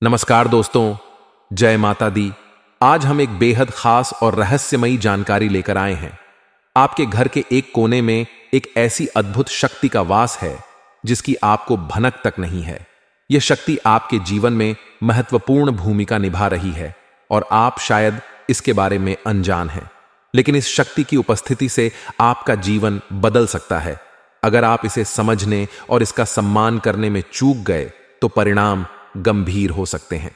नमस्कार दोस्तों, जय माता दी। आज हम एक बेहद खास और रहस्यमयी जानकारी लेकर आए हैं। आपके घर के एक कोने में एक ऐसी अद्भुत शक्ति का वास है जिसकी आपको भनक तक नहीं है। यह शक्ति आपके जीवन में महत्वपूर्ण भूमिका निभा रही है और आप शायद इसके बारे में अनजान हैं। लेकिन इस शक्ति की उपस्थिति से आपका जीवन बदल सकता है। अगर आप इसे समझने और इसका सम्मान करने में चूक गए तो परिणाम गंभीर हो सकते हैं।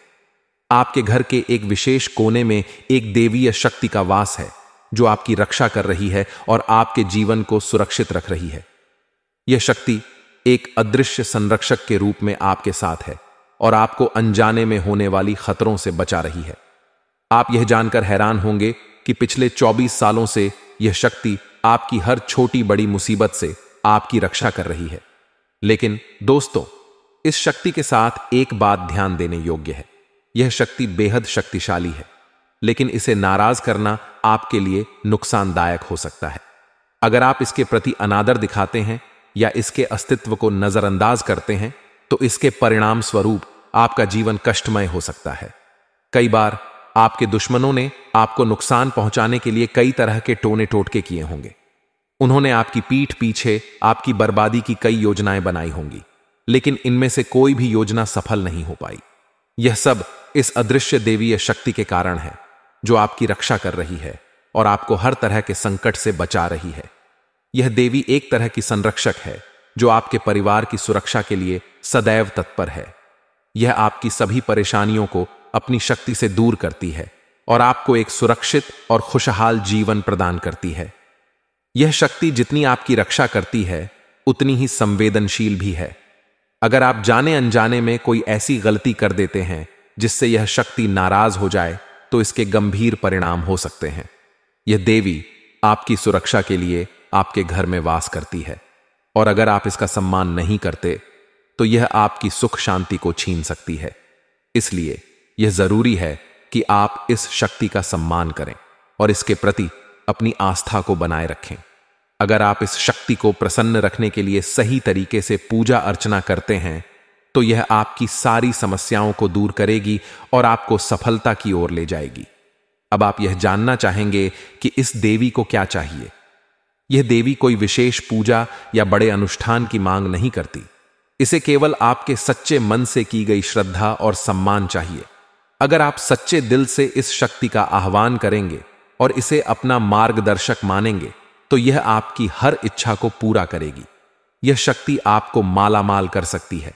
आपके घर के एक विशेष कोने में एक देवीय शक्ति का वास है जो आपकी रक्षा कर रही है और आपके जीवन को सुरक्षित रख रही है। यह शक्ति एक अदृश्य संरक्षक के रूप में आपके साथ है और आपको अनजाने में होने वाली खतरों से बचा रही है। आप यह जानकर हैरान होंगे कि पिछले 24 सालों से यह शक्ति आपकी हर छोटी बड़ी मुसीबत से आपकी रक्षा कर रही है। लेकिन दोस्तों, इस शक्ति के साथ एक बात ध्यान देने योग्य है। यह शक्ति बेहद शक्तिशाली है, लेकिन इसे नाराज करना आपके लिए नुकसानदायक हो सकता है। अगर आप इसके प्रति अनादर दिखाते हैं या इसके अस्तित्व को नजरअंदाज करते हैं तो इसके परिणाम स्वरूप आपका जीवन कष्टमय हो सकता है। कई बार आपके दुश्मनों ने आपको नुकसान पहुंचाने के लिए कई तरह के टोने टोटके किए होंगे। उन्होंने आपकी पीठ पीछे आपकी बर्बादी की कई योजनाएं बनाई होंगी, लेकिन इनमें से कोई भी योजना सफल नहीं हो पाई। यह सब इस अदृश्य देवीय शक्ति के कारण है जो आपकी रक्षा कर रही है और आपको हर तरह के संकट से बचा रही है। यह देवी एक तरह की संरक्षक है जो आपके परिवार की सुरक्षा के लिए सदैव तत्पर है। यह आपकी सभी परेशानियों को अपनी शक्ति से दूर करती है और आपको एक सुरक्षित और खुशहाल जीवन प्रदान करती है। यह शक्ति जितनी आपकी रक्षा करती है उतनी ही संवेदनशील भी है। अगर आप जाने अनजाने में कोई ऐसी गलती कर देते हैं जिससे यह शक्ति नाराज हो जाए तो इसके गंभीर परिणाम हो सकते हैं। यह देवी आपकी सुरक्षा के लिए आपके घर में वास करती है और अगर आप इसका सम्मान नहीं करते तो यह आपकी सुख शांति को छीन सकती है। इसलिए यह जरूरी है कि आप इस शक्ति का सम्मान करें और इसके प्रति अपनी आस्था को बनाए रखें। अगर आप इस शक्ति को प्रसन्न रखने के लिए सही तरीके से पूजा अर्चना करते हैं तो यह आपकी सारी समस्याओं को दूर करेगी और आपको सफलता की ओर ले जाएगी। अब आप यह जानना चाहेंगे कि इस देवी को क्या चाहिए। यह देवी कोई विशेष पूजा या बड़े अनुष्ठान की मांग नहीं करती। इसे केवल आपके सच्चे मन से की गई श्रद्धा और सम्मान चाहिए। अगर आप सच्चे दिल से इस शक्ति का आह्वान करेंगे और इसे अपना मार्गदर्शक मानेंगे तो यह आपकी हर इच्छा को पूरा करेगी। यह शक्ति आपको मालामाल कर सकती है।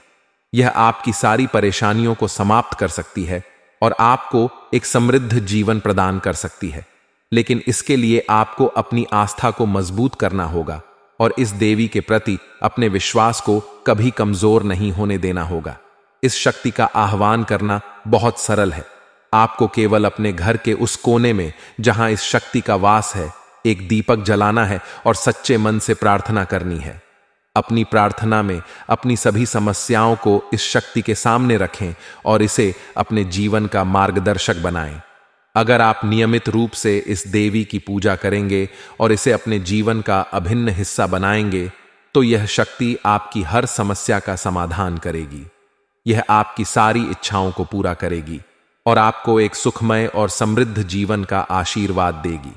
यह आपकी सारी परेशानियों को समाप्त कर सकती है और आपको एक समृद्ध जीवन प्रदान कर सकती है। लेकिन इसके लिए आपको अपनी आस्था को मजबूत करना होगा और इस देवी के प्रति अपने विश्वास को कभी कमजोर नहीं होने देना होगा। इस शक्ति का आह्वान करना बहुत सरल है। आपको केवल अपने घर के उस कोने में जहां इस शक्ति का वास है एक दीपक जलाना है और सच्चे मन से प्रार्थना करनी है। अपनी प्रार्थना में अपनी सभी समस्याओं को इस शक्ति के सामने रखें और इसे अपने जीवन का मार्गदर्शक बनाएं। अगर आप नियमित रूप से इस देवी की पूजा करेंगे और इसे अपने जीवन का अभिन्न हिस्सा बनाएंगे तो यह शक्ति आपकी हर समस्या का समाधान करेगी। यह आपकी सारी इच्छाओं को पूरा करेगी और आपको एक सुखमय और समृद्ध जीवन का आशीर्वाद देगी।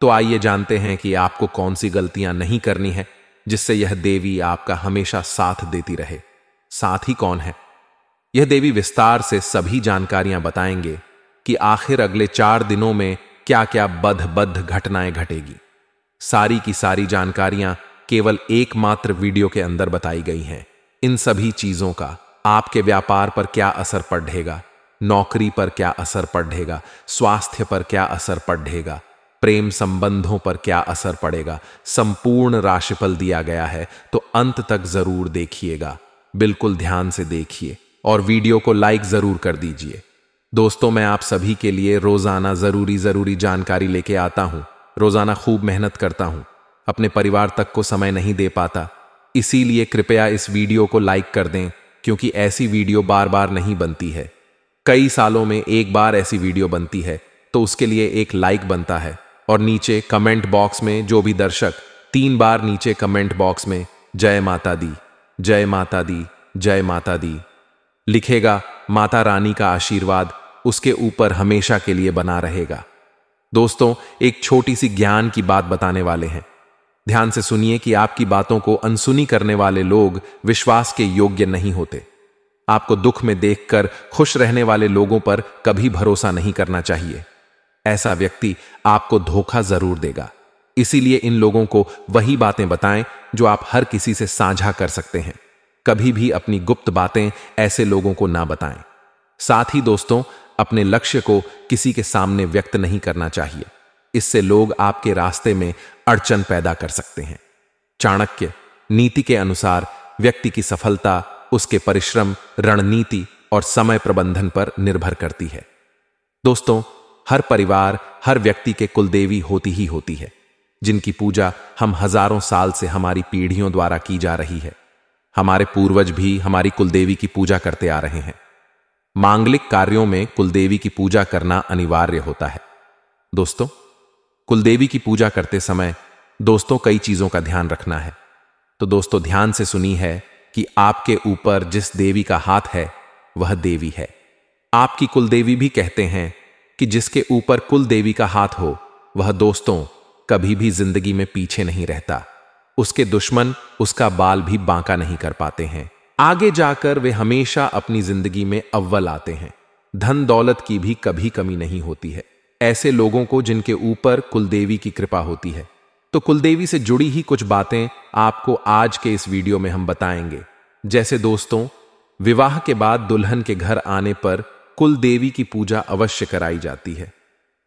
तो आइए जानते हैं कि आपको कौन सी गलतियां नहीं करनी है जिससे यह देवी आपका हमेशा साथ देती रहे। साथ ही कौन है? यह देवी विस्तार से सभी जानकारियां बताएंगे कि आखिर अगले 4 दिनों में क्या क्या बद्ध घटनाएं घटेगी। सारी की सारी जानकारियां केवल एकमात्र वीडियो के अंदर बताई गई हैं। इन सभी चीजों का आपके व्यापार पर क्या असर पड़ेगा, नौकरी पर क्या असर पड़ेगा, स्वास्थ्य पर क्या असर पड़ेगा, प्रेम संबंधों पर क्या असर पड़ेगा, संपूर्ण राशिफल दिया गया है। तो अंत तक जरूर देखिएगा। बिल्कुल ध्यान से देखिए और वीडियो को लाइक जरूर कर दीजिए। दोस्तों, मैं आप सभी के लिए रोजाना जरूरी जानकारी लेके आता हूं। रोजाना खूब मेहनत करता हूं, अपने परिवार तक को समय नहीं दे पाता। इसीलिए कृपया इस वीडियो को लाइक कर दें क्योंकि ऐसी वीडियो बार बार नहीं बनती है। कई सालों में एक बार ऐसी वीडियो बनती है तो उसके लिए एक लाइक बनता है और नीचे कमेंट बॉक्स में जो भी दर्शक 3 बार नीचे कमेंट बॉक्स में जय माता दी, जय माता दी, जय माता दी लिखेगा माता रानी का आशीर्वाद उसके ऊपर हमेशा के लिए बना रहेगा। दोस्तों, एक छोटी सी ज्ञान की बात बताने वाले हैं। ध्यान से सुनिए कि आपकी बातों को अनसुनी करने वाले लोग विश्वास के योग्य नहीं होते। आपको दुख में देखकर खुश रहने वाले लोगों पर कभी भरोसा नहीं करना चाहिए। ऐसा व्यक्ति आपको धोखा जरूर देगा। इसीलिए इन लोगों को वही बातें बताएं जो आप हर किसी से साझा कर सकते हैं। कभी भी अपनी गुप्त बातें ऐसे लोगों को ना बताएं। साथ ही दोस्तों, अपने लक्ष्य को किसी के सामने व्यक्त नहीं करना चाहिए। इससे लोग आपके रास्ते में अड़चन पैदा कर सकते हैं। चाणक्य नीति के अनुसार व्यक्ति की सफलता उसके परिश्रम, रणनीति और समय प्रबंधन पर निर्भर करती है। दोस्तों, हर परिवार, हर व्यक्ति के कुलदेवी होती ही होती है, जिनकी पूजा हम हजारों साल से हमारी पीढ़ियों द्वारा की जा रही है। हमारे पूर्वज भी हमारी कुलदेवी की पूजा करते आ रहे हैं। मांगलिक कार्यों में कुलदेवी की पूजा करना अनिवार्य होता है। दोस्तों, कुलदेवी की पूजा करते समय दोस्तों कई चीजों का ध्यान रखना है। तो दोस्तों, ध्यान से सुनी है कि आपके ऊपर जिस देवी का हाथ है वह देवी है। आपकी कुलदेवी भी कहते हैं कि जिसके ऊपर कुलदेवी का हाथ हो वह दोस्तों कभी भी जिंदगी में पीछे नहीं रहता। उसके दुश्मन उसका बाल भी बांका नहीं कर पाते हैं। आगे जाकर वे हमेशा अपनी जिंदगी में अव्वल आते हैं। धन दौलत की भी कभी कमी नहीं होती है। ऐसे लोगों को जिनके ऊपर कुलदेवी की कृपा होती है। तो कुलदेवी से जुड़ी ही कुछ बातें आपको आज के इस वीडियो में हम बताएंगे। जैसे दोस्तों, विवाह के बाद दुल्हन के घर आने पर कुलदेवी की पूजा अवश्य कराई जाती है।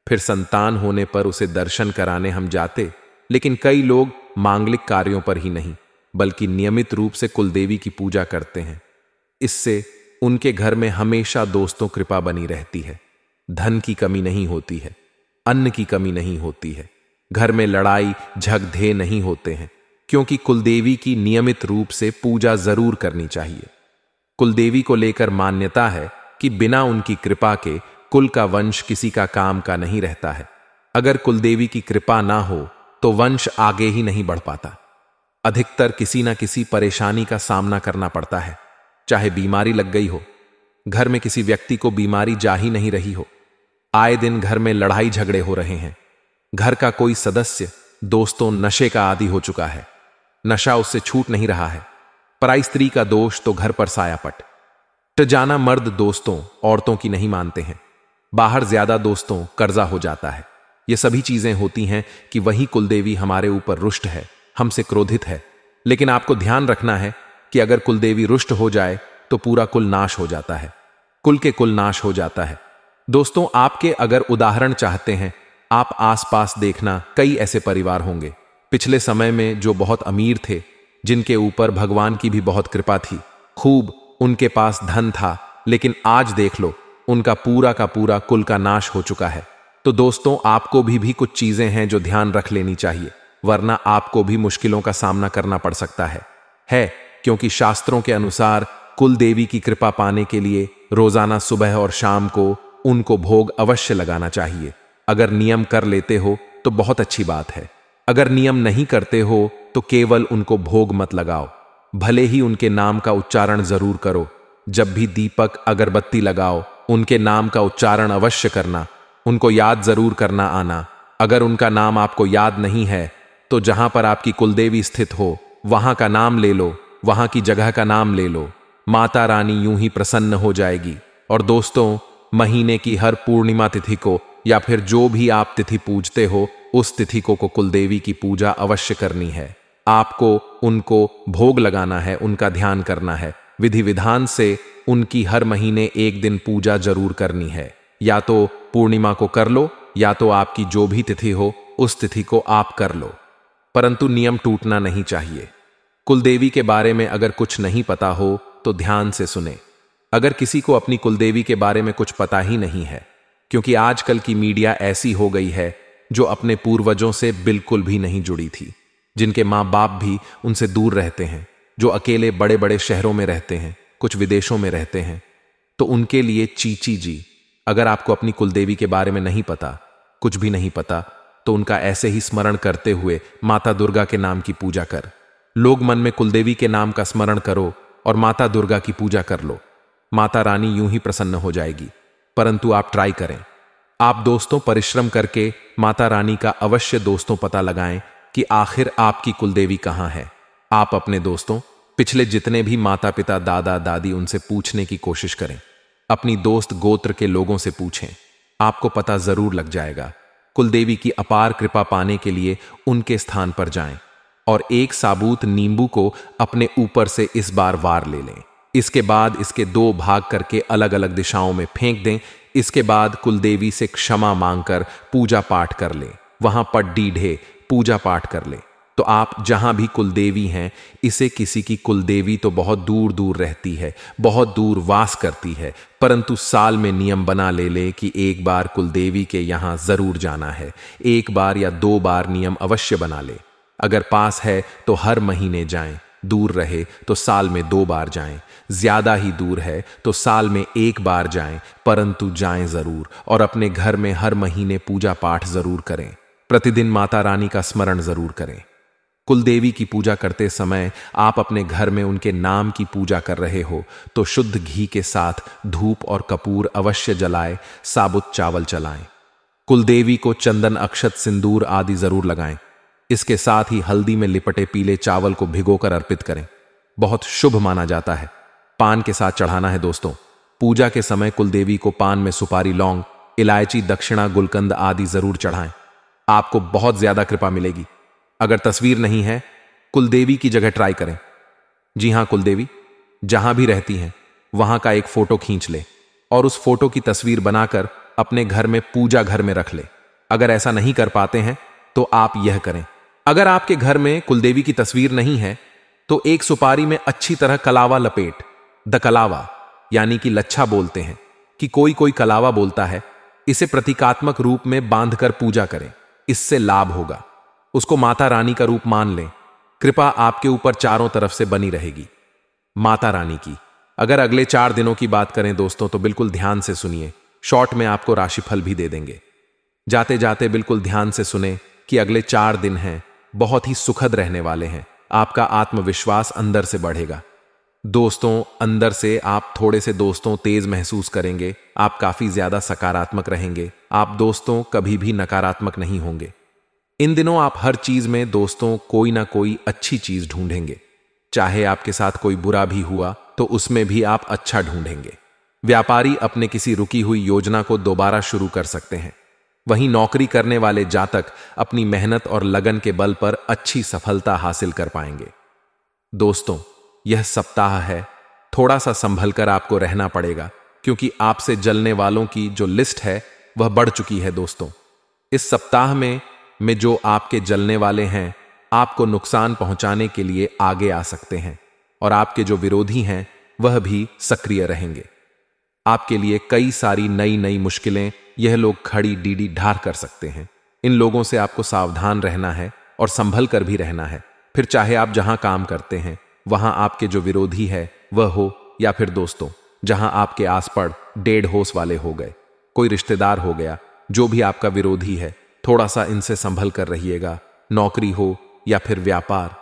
फिर संतान होने पर उसे दर्शन कराने हम जाते, लेकिन कई लोग मांगलिक कार्यों पर ही नहीं बल्कि नियमित रूप से कुलदेवी की पूजा करते हैं। इससे उनके घर में हमेशा दोस्तों कृपा बनी रहती है। धन की कमी नहीं होती है, अन्न की कमी नहीं होती है, घर में लड़ाई झगड़े नहीं होते हैं, क्योंकि कुलदेवी की नियमित रूप से पूजा जरूर करनी चाहिए। कुलदेवी को लेकर मान्यता है कि बिना उनकी कृपा के कुल का वंश किसी का काम का नहीं रहता है। अगर कुलदेवी की कृपा ना हो तो वंश आगे ही नहीं बढ़ पाता। अधिकतर किसी ना किसी परेशानी का सामना करना पड़ता है। चाहे बीमारी लग गई हो, घर में किसी व्यक्ति को बीमारी जा ही नहीं रही हो, आए दिन घर में लड़ाई झगड़े हो रहे हैं, घर का कोई सदस्य दोस्तों नशे का आदी हो चुका है, नशा उससे छूट नहीं रहा है, पराई स्त्री का दोष तो घर पर सायापट जाना, मर्द दोस्तों औरतों की नहीं मानते हैं, बाहर ज्यादा दोस्तों कर्जा हो जाता है। ये सभी चीजें होती हैं कि वही कुलदेवी हमारे ऊपर रुष्ट है, हमसे क्रोधित है। लेकिन आपको ध्यान रखना है कि अगर कुलदेवी रुष्ट हो जाए तो पूरा कुल नाश हो जाता है, कुल के कुल नाश हो जाता है। दोस्तों, आपके अगर उदाहरण चाहते हैं, आप आसपास देखना कई ऐसे परिवार होंगे पिछले समय में जो बहुत अमीर थे, जिनके ऊपर भगवान की भी बहुत कृपा थी, खूब उनके पास धन था, लेकिन आज देख लो उनका पूरा का पूरा कुल का नाश हो चुका है। तो दोस्तों, आपको भी कुछ चीजें हैं जो ध्यान रख लेनी चाहिए, वरना आपको भी मुश्किलों का सामना करना पड़ सकता है क्योंकि शास्त्रों के अनुसार कुल देवी की कृपा पाने के लिए रोजाना सुबह और शाम को उनको भोग अवश्य लगाना चाहिए। अगर नियम कर लेते हो तो बहुत अच्छी बात है, अगर नियम नहीं करते हो तो केवल उनको भोग मत लगाओ, भले ही उनके नाम का उच्चारण जरूर करो। जब भी दीपक अगरबत्ती लगाओ उनके नाम का उच्चारण अवश्य करना, उनको याद जरूर करना आना। अगर उनका नाम आपको याद नहीं है तो जहां पर आपकी कुलदेवी स्थित हो वहां का नाम ले लो, वहां की जगह का नाम ले लो, माता रानी यूं ही प्रसन्न हो जाएगी। और दोस्तों, महीने की हर पूर्णिमा तिथि को या फिर जो भी आप तिथि पूजते हो उस तिथि को कुलदेवी की पूजा अवश्य करनी है। आपको उनको भोग लगाना है, उनका ध्यान करना है, विधि विधान से उनकी हर महीने एक दिन पूजा जरूर करनी है। या तो पूर्णिमा को कर लो या तो आपकी जो भी तिथि हो उस तिथि को आप कर लो, परंतु नियम टूटना नहीं चाहिए। कुलदेवी के बारे में अगर कुछ नहीं पता हो तो ध्यान से सुने। अगर किसी को अपनी कुलदेवी के बारे में कुछ पता ही नहीं है, क्योंकि आजकल की मीडिया ऐसी हो गई है जो अपने पूर्वजों से बिल्कुल भी नहीं जुड़ी थी, जिनके माँ बाप भी उनसे दूर रहते हैं, जो अकेले बड़े बड़े शहरों में रहते हैं, कुछ विदेशों में रहते हैं, तो उनके लिए चीची जी, अगर आपको अपनी कुलदेवी के बारे में नहीं पता, कुछ भी नहीं पता, तो उनका ऐसे ही स्मरण करते हुए माता दुर्गा के नाम की पूजा कर। लोग मन में कुलदेवी के नाम का स्मरण करो और माता दुर्गा की पूजा कर लो। माता रानी यूं ही प्रसन्न हो जाएगी। परंतु आप ट्राई करें। आप दोस्तों परिश्रम करके माता रानी का अवश्य दोस्तों पता लगाएं कि आखिर आपकी कुलदेवी कहां है। आप अपने दोस्तों पिछले जितने भी माता पिता दादा दादी उनसे पूछने की कोशिश करें। अपनी दोस्त गोत्र के लोगों से पूछें, आपको पता जरूर लग जाएगा। कुलदेवी की अपार कृपा पाने के लिए उनके स्थान पर जाएं और एक साबुत नींबू को अपने ऊपर से इस बार वार ले लें। इसके बाद इसके 2 भाग करके अलग अलग दिशाओं में फेंक दें। इसके बाद कुलदेवी से क्षमा मांगकर पूजा पाठ कर लें। वहां पड्डी ढे पूजा पाठ कर लें। तो आप जहां भी कुलदेवी हैं, इसे किसी की कुलदेवी तो बहुत दूर दूर रहती है, बहुत दूर वास करती है, परंतु साल में नियम बना ले कि एक बार कुलदेवी के यहां जरूर जाना है। 1 बार या 2 बार नियम अवश्य बना ले। अगर पास है तो हर महीने जाएं, दूर रहे तो साल में 2 बार जाएं, ज्यादा ही दूर है तो साल में 1 बार जाएं, परंतु जाएं जरूर। और अपने घर में हर महीने पूजा पाठ जरूर करें। प्रतिदिन माता रानी का स्मरण जरूर करें। कुलदेवी की पूजा करते समय आप अपने घर में उनके नाम की पूजा कर रहे हो तो शुद्ध घी के साथ धूप और कपूर अवश्य जलाएं, साबुत चावल चलाएं। कुलदेवी को चंदन अक्षत सिंदूर आदि जरूर लगाएं। इसके साथ ही हल्दी में लिपटे पीले चावल को भिगोकर अर्पित करें। बहुत शुभ माना जाता है। पान के साथ चढ़ाना है दोस्तों। पूजा के समय कुलदेवी को पान में सुपारी, लौंग, इलायची, दक्षिणा, गुलकंद आदि जरूर चढ़ाएं। आपको बहुत ज्यादा कृपा मिलेगी। अगर तस्वीर नहीं है, कुलदेवी की जगह ट्राई करें। जी हां, कुलदेवी जहां भी रहती हैं वहां का एक फोटो खींच ले और उस फोटो की तस्वीर बनाकर अपने घर में पूजा घर में रख ले। अगर ऐसा नहीं कर पाते हैं तो आप यह करें। अगर आपके घर में कुलदेवी की तस्वीर नहीं है तो एक सुपारी में अच्छी तरह कलावा लपेट, दकलावा यानी कि लच्छा बोलते हैं कि कोई कोई कलावा बोलता है, इसे प्रतीकात्मक रूप में बांधकर पूजा करें। इससे लाभ होगा। उसको माता रानी का रूप मान लें। कृपा आपके ऊपर चारों तरफ से बनी रहेगी। माता रानी की अगर अगले 4 दिनों की बात करें दोस्तों तो बिल्कुल ध्यान से सुनिए। शॉर्ट में आपको राशिफल भी दे देंगे। जाते जाते बिल्कुल ध्यान से सुने कि अगले 4 दिन हैं, बहुत ही सुखद रहने वाले हैं। आपका आत्मविश्वास अंदर से बढ़ेगा। दोस्तों अंदर से आप थोड़े से दोस्तों तेज महसूस करेंगे। आप काफी ज्यादा सकारात्मक रहेंगे। आप दोस्तों कभी भी नकारात्मक नहीं होंगे। इन दिनों आप हर चीज में दोस्तों कोई ना कोई अच्छी चीज ढूंढेंगे। चाहे आपके साथ कोई बुरा भी हुआ तो उसमें भी आप अच्छा ढूंढेंगे। व्यापारी अपने किसी रुकी हुई योजना को दोबारा शुरू कर सकते हैं। वहीं नौकरी करने वाले जातक अपनी मेहनत और लगन के बल पर अच्छी सफलता हासिल कर पाएंगे। दोस्तों यह सप्ताह है, थोड़ा सा संभल कर आपको रहना पड़ेगा क्योंकि आपसे जलने वालों की जो लिस्ट है वह बढ़ चुकी है। दोस्तों इस सप्ताह में जो आपके जलने वाले हैं आपको नुकसान पहुंचाने के लिए आगे आ सकते हैं और आपके जो विरोधी हैं वह भी सक्रिय रहेंगे। आपके लिए कई सारी नई नई मुश्किलें यह लोग खड़ी डीडी ढार कर सकते हैं। इन लोगों से आपको सावधान रहना है और संभल कर भी रहना है। फिर चाहे आप जहां काम करते हैं वहां आपके जो विरोधी है वह हो, या फिर दोस्तों जहां आपके आस पड़ 1.5 होश वाले हो गए, कोई रिश्तेदार हो गया, जो भी आपका विरोधी है थोड़ा सा इनसे संभल कर रहिएगा। नौकरी हो या फिर व्यापार,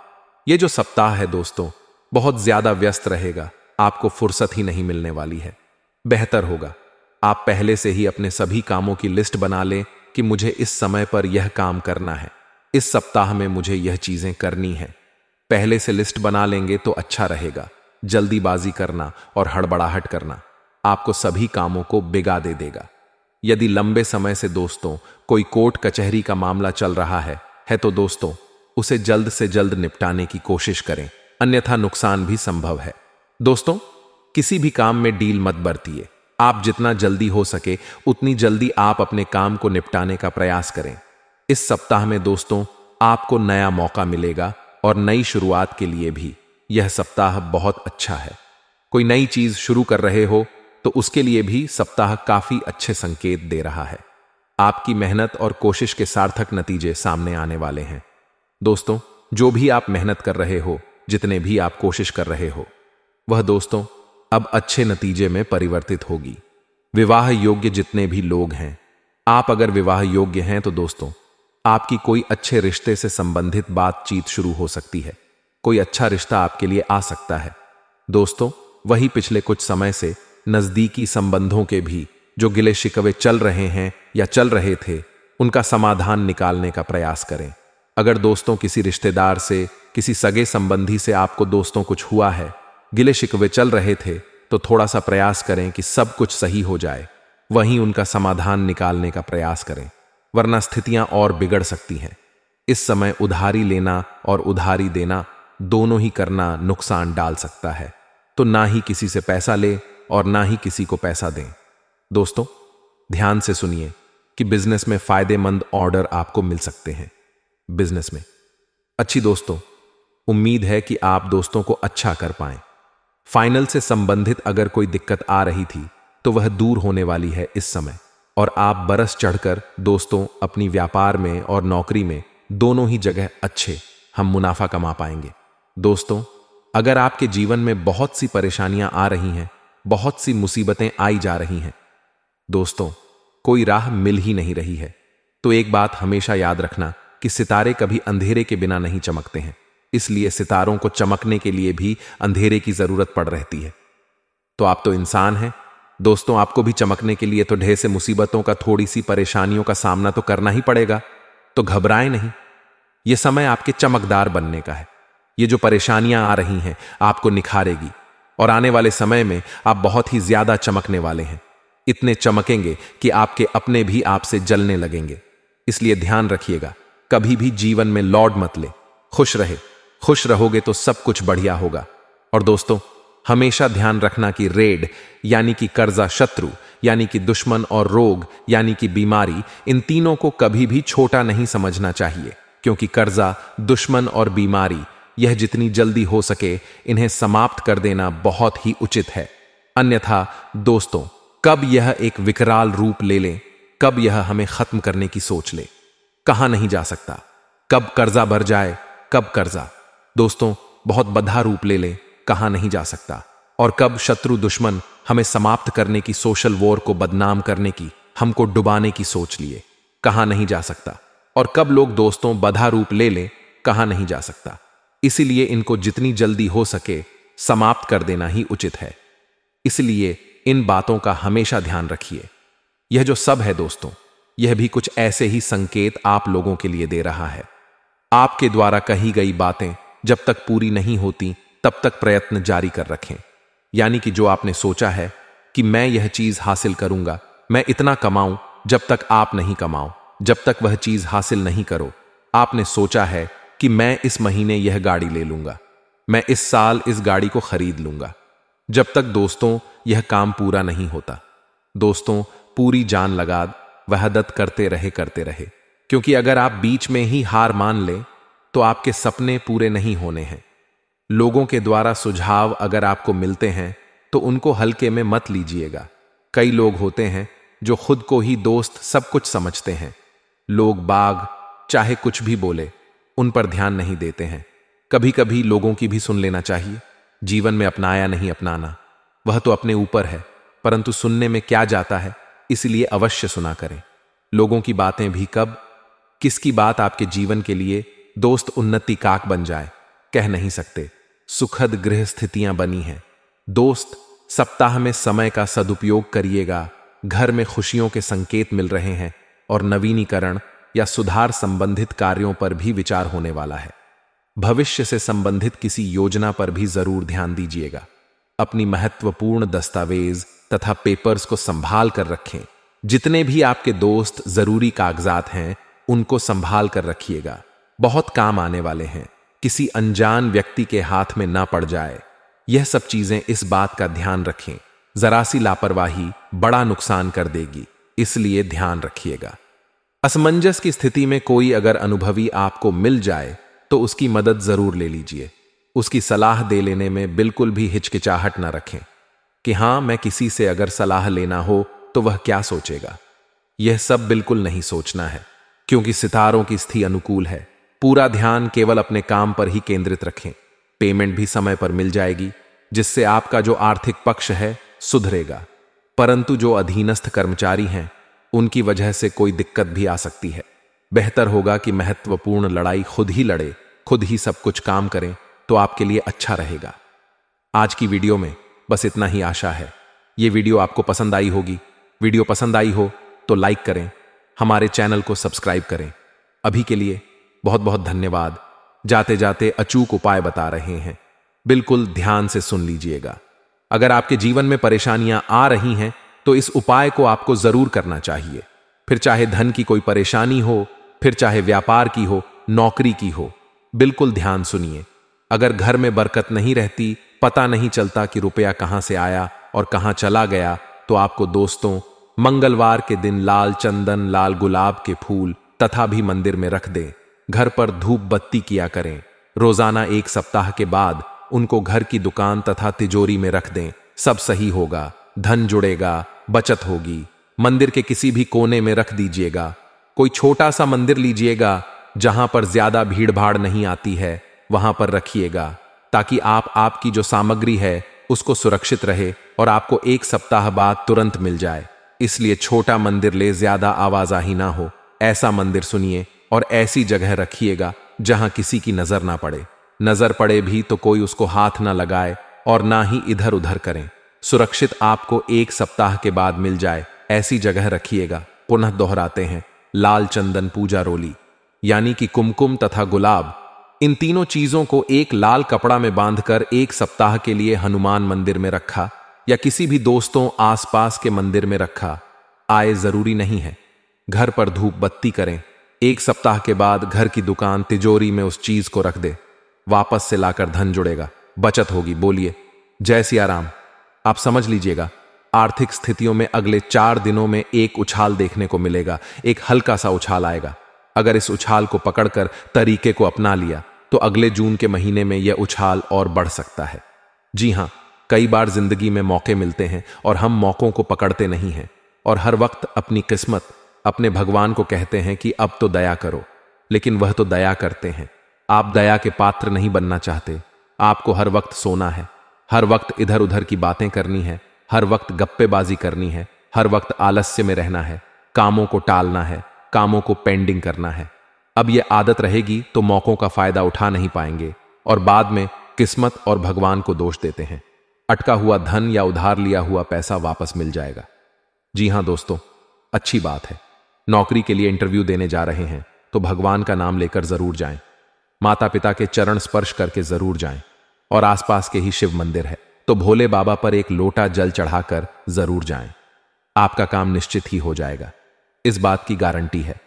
ये जो सप्ताह है दोस्तों बहुत ज्यादा व्यस्त रहेगा। आपको फुर्सत ही नहीं मिलने वाली है। बेहतर होगा आप पहले से ही अपने सभी कामों की लिस्ट बना लें कि मुझे इस समय पर यह काम करना है, इस सप्ताह में मुझे यह चीजें करनी है। पहले से लिस्ट बना लेंगे तो अच्छा रहेगा। जल्दीबाजी करना और हड़बड़ाहट करना आपको सभी कामों को बिगा दे देगा। यदि लंबे समय से दोस्तों कोई कोर्ट कचहरी का मामला चल रहा है तो दोस्तों उसे जल्द से जल्द निपटाने की कोशिश करें, अन्यथा नुकसान भी संभव है। दोस्तों किसी भी काम में डील मत बरतिए। आप जितना जल्दी हो सके उतनी जल्दी आप अपने काम को निपटाने का प्रयास करें। इस सप्ताह में दोस्तों आपको नया मौका मिलेगा और नई शुरुआत के लिए भी यह सप्ताह बहुत अच्छा है। कोई नई चीज शुरू कर रहे हो तो उसके लिए भी सप्ताह काफी अच्छे संकेत दे रहा है। आपकी मेहनत और कोशिश के सार्थक नतीजे सामने आने वाले हैं। दोस्तों जो भी आप मेहनत कर रहे हो, जितने भी आप कोशिश कर रहे हो, वह दोस्तों अब अच्छे नतीजे में परिवर्तित होगी। विवाह योग्य जितने भी लोग हैं, आप अगर विवाह योग्य हैं तो दोस्तों आपकी कोई अच्छे रिश्ते से संबंधित बातचीत शुरू हो सकती है। कोई अच्छा रिश्ता आपके लिए आ सकता है। दोस्तों वही पिछले कुछ समय से नजदीकी संबंधों के भी जो गिले शिकवे चल रहे हैं या चल रहे थे, उनका समाधान निकालने का प्रयास करें। अगर दोस्तों किसी रिश्तेदार से, किसी सगे संबंधी से आपको दोस्तों कुछ हुआ है, गिले शिकवे चल रहे थे, तो थोड़ा सा प्रयास करें कि सब कुछ सही हो जाए, वहीं उनका समाधान निकालने का प्रयास करें, वरना स्थितियां और बिगड़ सकती हैं। इस समय उधारी लेना और उधारी देना दोनों ही करना नुकसान डाल सकता है, तो ना ही किसी से पैसा ले और ना ही किसी को पैसा दें। दोस्तों, ध्यान से सुनिए कि बिजनेस में फायदेमंद ऑर्डर आपको मिल सकते हैं। बिजनेस में अच्छी दोस्तों, उम्मीद है कि आप दोस्तों को अच्छा कर पाएं। फाइनल से संबंधित अगर कोई दिक्कत आ रही थी तो वह दूर होने वाली है इस समय, और आप बरस चढ़कर दोस्तों अपनी व्यापार में और नौकरी में दोनों ही जगह अच्छे हम मुनाफा कमा पाएंगे। दोस्तों, अगर आपके जीवन में बहुत सी परेशानियां आ रही हैं, बहुत सी मुसीबतें आई जा रही हैं, दोस्तों कोई राह मिल ही नहीं रही है, तो एक बात हमेशा याद रखना कि सितारे कभी अंधेरे के बिना नहीं चमकते हैं, इसलिए सितारों को चमकने के लिए भी अंधेरे की जरूरत पड़ रहती है। तो आप तो इंसान हैं दोस्तों, आपको भी चमकने के लिए तो ढेर से मुसीबतों का, थोड़ी सी परेशानियों का सामना तो करना ही पड़ेगा। तो घबराएं नहीं, यह समय आपके चमकदार बनने का है। ये जो परेशानियां आ रही हैं आपको निखारेगी, और आने वाले समय में आप बहुत ही ज्यादा चमकने वाले हैं। इतने चमकेंगे कि आपके अपने भी आपसे जलने लगेंगे। इसलिए ध्यान रखिएगा, कभी भी जीवन में लौट मत ले, खुश रहे। खुश रहोगे तो सब कुछ बढ़िया होगा। और दोस्तों, हमेशा ध्यान रखना कि रेड यानी कि कर्जा, शत्रु यानी कि दुश्मन, और रोग यानी कि बीमारी, इन तीनों को कभी भी छोटा नहीं समझना चाहिए, क्योंकि कर्जा, दुश्मन और बीमारी, यह जितनी जल्दी हो सके इन्हें समाप्त कर देना बहुत ही उचित है। अन्यथा दोस्तों, कब यह एक विकराल रूप ले ले, कब यह हमें खत्म करने की सोच ले, कहां नहीं जा सकता। कब कर्जा भर जाए, कब कर्जा दोस्तों बहुत बड़ा रूप ले ले, कहां नहीं जा सकता। और कब शत्रु, दुश्मन हमें समाप्त करने की, सोशल वॉर को बदनाम करने की, हमको डुबाने की सोच लिए, कहां नहीं जा सकता। और कब लोग दोस्तों बधा रूप ले ले, कहां नहीं जा सकता। इसीलिए इनको जितनी जल्दी हो सके समाप्त कर देना ही उचित है। इसलिए इन बातों का हमेशा ध्यान रखिए। यह जो सब है दोस्तों, यह भी कुछ ऐसे ही संकेत आप लोगों के लिए दे रहा है। आपके द्वारा कही गई बातें जब तक पूरी नहीं होती तब तक प्रयत्न जारी कर रखें। यानी कि जो आपने सोचा है कि मैं यह चीज हासिल करूंगा, मैं इतना कमाऊं, जब तक आप नहीं कमाओ, जब तक वह चीज हासिल नहीं करो। आपने सोचा है कि मैं इस महीने यह गाड़ी ले लूंगा, मैं इस साल इस गाड़ी को खरीद लूंगा, जब तक दोस्तों यह काम पूरा नहीं होता, दोस्तों पूरी जान लगा वहदत करते रहे, क्योंकि अगर आप बीच में ही हार मान लें तो आपके सपने पूरे नहीं होने हैं। लोगों के द्वारा सुझाव अगर आपको मिलते हैं तो उनको हल्के में मत लीजिएगा। कई लोग होते हैं जो खुद को ही दोस्त सब कुछ समझते हैं। लोग बाग चाहे कुछ भी बोले, उन पर ध्यान नहीं देते हैं। कभी कभी लोगों की भी सुन लेना चाहिए। जीवन में अपनाया नहीं अपनाना, वह तो अपने ऊपर है, परंतु सुनने में क्या जाता है, इसलिए अवश्य सुना करें। लोगों की बातें भी कब, किसकी बात आपके जीवन के लिए दोस्त उन्नति काक बन जाए, कह नहीं सकते। सुखद गृह स्थितियां बनी हैं। दोस्त, सप्ताह में समय का सदुपयोग करिएगा। घर में खुशियों के संकेत मिल रहे हैं और नवीनीकरण या सुधार संबंधित कार्यों पर भी विचार होने वाला है। भविष्य से संबंधित किसी योजना पर भी जरूर ध्यान दीजिएगा। अपनी महत्वपूर्ण दस्तावेज तथा पेपर्स को संभाल कर रखें। जितने भी आपके दोस्त जरूरी कागजात हैं उनको संभाल कर रखिएगा, बहुत काम आने वाले हैं। किसी अनजान व्यक्ति के हाथ में ना पड़ जाए, यह सब चीजें इस बात का ध्यान रखें। जरा सी लापरवाही बड़ा नुकसान कर देगी, इसलिए ध्यान रखिएगा। असमंजस की स्थिति में कोई अगर अनुभवी आपको मिल जाए तो उसकी मदद जरूर ले लीजिए। उसकी सलाह दे लेने में बिल्कुल भी हिचकिचाहट ना रखें कि हां, मैं किसी से अगर सलाह लेना हो तो वह क्या सोचेगा। यह सब बिल्कुल नहीं सोचना है, क्योंकि सितारों की स्थिति अनुकूल है। पूरा ध्यान केवल अपने काम पर ही केंद्रित रखें। पेमेंट भी समय पर मिल जाएगी, जिससे आपका जो आर्थिक पक्ष है सुधरेगा। परंतु जो अधीनस्थ कर्मचारी हैं उनकी वजह से कोई दिक्कत भी आ सकती है। बेहतर होगा कि महत्वपूर्ण लड़ाई खुद ही लड़े, खुद ही सब कुछ काम करें, तो आपके लिए अच्छा रहेगा। आज की वीडियो में बस इतना ही आशा है। ये वीडियो आपको पसंद आई होगी। वीडियो पसंद आई हो तो लाइक करें, हमारे चैनल को सब्सक्राइब करें। अभी के लिए बहुत बहुत धन्यवाद। जाते जाते अचूक उपाय बता रहे हैं, बिल्कुल ध्यान से सुन लीजिएगा। अगर आपके जीवन में परेशानियां आ रही हैं तो इस उपाय को आपको जरूर करना चाहिए। फिर चाहे धन की कोई परेशानी हो, फिर चाहे व्यापार की हो, नौकरी की हो, बिल्कुल ध्यान सुनिए। अगर घर में बरकत नहीं रहती, पता नहीं चलता कि रुपया कहां से आया और कहां चला गया, तो आपको दोस्तों मंगलवार के दिन लाल चंदन, लाल गुलाब के फूल तथा भी मंदिर में रख दें। घर पर धूप बत्ती किया करें। रोजाना 1 सप्ताह के बाद उनको घर की दुकान तथा तिजोरी में रख दें। सब सही होगा, धन जुड़ेगा, बचत होगी। मंदिर के किसी भी कोने में रख दीजिएगा। कोई छोटा सा मंदिर लीजिएगा जहां पर ज्यादा भीड़ भाड़ नहीं आती है, वहां पर रखिएगा, ताकि आपकी जो सामग्री है उसको सुरक्षित रहे और आपको 1 सप्ताह बाद तुरंत मिल जाए। इसलिए छोटा मंदिर ले, ज्यादा आवाजाही ना हो, ऐसा मंदिर सुनिए और ऐसी जगह रखिएगा जहां किसी की नजर ना पड़े। नजर पड़े भी तो कोई उसको हाथ ना लगाए और ना ही इधर उधर करें। सुरक्षित आपको 1 सप्ताह के बाद मिल जाए, ऐसी जगह रखिएगा। पुनः दोहराते हैं, लाल चंदन पूजा रोली यानी कि कुमकुम तथा गुलाब, इन तीनों चीजों को एक लाल कपड़ा में बांधकर 1 सप्ताह के लिए हनुमान मंदिर में रखा या किसी भी दोस्तों आसपास के मंदिर में रखा। आय जरूरी नहीं है। घर पर धूप बत्ती करें। 1 सप्ताह के बाद घर की दुकान तिजोरी में उस चीज को रख दे। वापस से लाकर धन जुड़ेगा, बचत होगी। बोलिए जय सिया राम। आप समझ लीजिएगा, आर्थिक स्थितियों में अगले 4 दिनों में एक उछाल देखने को मिलेगा। एक हल्का सा उछाल आएगा। अगर इस उछाल को पकड़कर तरीके को अपना लिया तो अगले जून के महीने में यह उछाल और बढ़ सकता है। जी हां, कई बार जिंदगी में मौके मिलते हैं और हम मौकों को पकड़ते नहीं हैं और हर वक्त अपनी किस्मत, अपने भगवान को कहते हैं कि अब तो दया करो, लेकिन वह तो दया करते हैं। आप दया के पात्र नहीं बनना चाहते। आपको हर वक्त सोना है, हर वक्त इधर उधर की बातें करनी है, हर वक्त गप्पेबाजी करनी है, हर वक्त आलस्य में रहना है, कामों को टालना है, कामों को पेंडिंग करना है। अब यह आदत रहेगी तो मौकों का फायदा उठा नहीं पाएंगे और बाद में किस्मत और भगवान को दोष देते हैं। अटका हुआ धन या उधार लिया हुआ पैसा वापस मिल जाएगा। जी हां दोस्तों, अच्छी बात है। नौकरी के लिए इंटरव्यू देने जा रहे हैं तो भगवान का नाम लेकर जरूर जाएं। माता पिता के चरण स्पर्श करके जरूर जाएं और आसपास के ही शिव मंदिर है तो भोले बाबा पर एक लोटा जल चढ़ाकर जरूर जाएं। आपका काम निश्चित ही हो जाएगा, इस बात की गारंटी है।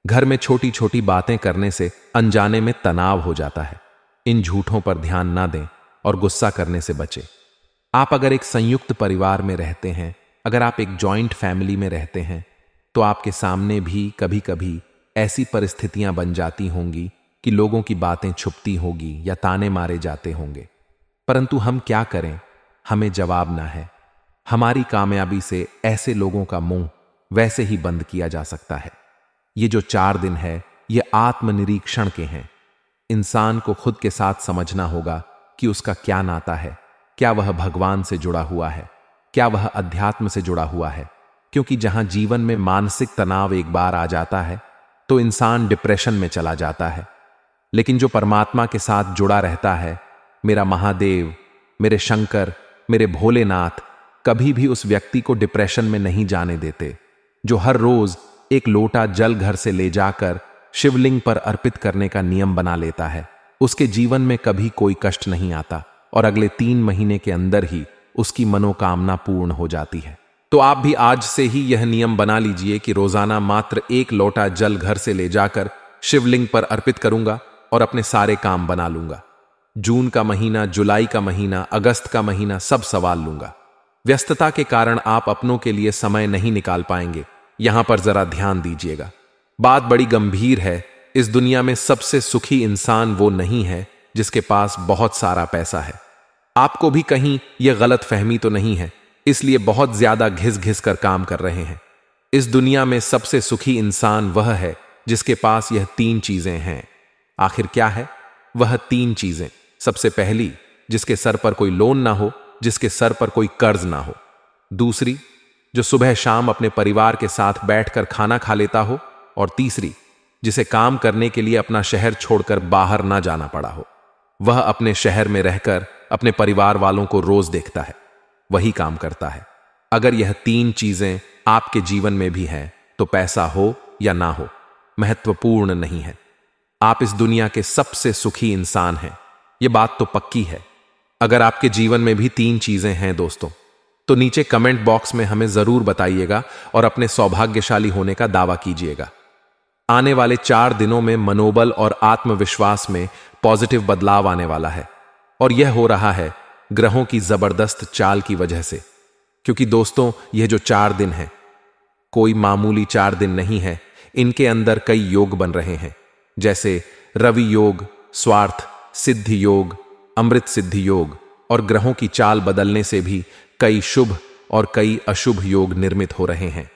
घर में छोटी छोटी बातें करने से अनजाने में तनाव हो जाता है। इन झूठों पर ध्यान ना दें और गुस्सा करने से बचें। आप अगर एक संयुक्त परिवार में रहते हैं, अगर आप एक जॉइंट फैमिली में रहते हैं, तो आपके सामने भी कभी कभी ऐसी परिस्थितियां बन जाती होंगी कि लोगों की बातें छुपती होगी या ताने मारे जाते होंगे। परंतु हम क्या करें, हमें जवाब ना है। हमारी कामयाबी से ऐसे लोगों का मुंह वैसे ही बंद किया जा सकता है। ये जो 4 दिन है, ये आत्मनिरीक्षण के हैं। इंसान को खुद के साथ समझना होगा कि उसका क्या नाता है। क्या वह भगवान से जुड़ा हुआ है, क्या वह अध्यात्म से जुड़ा हुआ है। क्योंकि जहां जीवन में मानसिक तनाव एक बार आ जाता है तो इंसान डिप्रेशन में चला जाता है। लेकिन जो परमात्मा के साथ जुड़ा रहता है, मेरा महादेव, मेरे शंकर, मेरे भोलेनाथ, कभी भी उस व्यक्ति को डिप्रेशन में नहीं जाने देते। जो हर रोज एक लोटा जल घर से ले जाकर शिवलिंग पर अर्पित करने का नियम बना लेता है, उसके जीवन में कभी कोई कष्ट नहीं आता और अगले 3 महीने के अंदर ही उसकी मनोकामना पूर्ण हो जाती है। तो आप भी आज से ही यह नियम बना लीजिए कि रोजाना मात्र 1 लोटा जल घर से ले जाकर शिवलिंग पर अर्पित करूंगा और अपने सारे काम बना लूंगा। जून का महीना, जुलाई का महीना, अगस्त का महीना सब सवाल लूंगा। व्यस्तता के कारण आप अपनों के लिए समय नहीं निकाल पाएंगे। यहां पर जरा ध्यान दीजिएगा, बात बड़ी गंभीर है। इस दुनिया में सबसे सुखी इंसान वो नहीं है जिसके पास बहुत सारा पैसा है। आपको भी कहीं यह गलत फहमी तो नहीं है, इसलिए बहुत ज्यादा घिस घिस कर काम कर रहे हैं। इस दुनिया में सबसे सुखी इंसान वह है जिसके पास यह 3 चीजें हैं। आखिर क्या है वह 3 चीजें? सबसे पहली, जिसके सर पर कोई लोन ना हो, जिसके सर पर कोई कर्ज ना हो। दूसरी, जो सुबह शाम अपने परिवार के साथ बैठकर खाना खा लेता हो। और तीसरी, जिसे काम करने के लिए अपना शहर छोड़कर बाहर ना जाना पड़ा हो। वह अपने शहर में रहकर अपने परिवार वालों को रोज देखता है, वही काम करता है। अगर यह तीन चीजें आपके जीवन में भी है तो पैसा हो या ना हो महत्वपूर्ण नहीं है। आप इस दुनिया के सबसे सुखी इंसान हैं, यह बात तो पक्की है। अगर आपके जीवन में भी तीन चीजें हैं दोस्तों, तो नीचे कमेंट बॉक्स में हमें जरूर बताइएगा और अपने सौभाग्यशाली होने का दावा कीजिएगा। आने वाले 4 दिनों में मनोबल और आत्मविश्वास में पॉजिटिव बदलाव आने वाला है, और यह हो रहा है ग्रहों की जबरदस्त चाल की वजह से। क्योंकि दोस्तों, यह जो 4 दिन है कोई मामूली 4 दिन नहीं है। इनके अंदर कई योग बन रहे हैं, जैसे रवि योग, स्वार्थ सिद्धि योग, अमृत सिद्धि योग, और ग्रहों की चाल बदलने से भी कई शुभ और कई अशुभ योग निर्मित हो रहे हैं।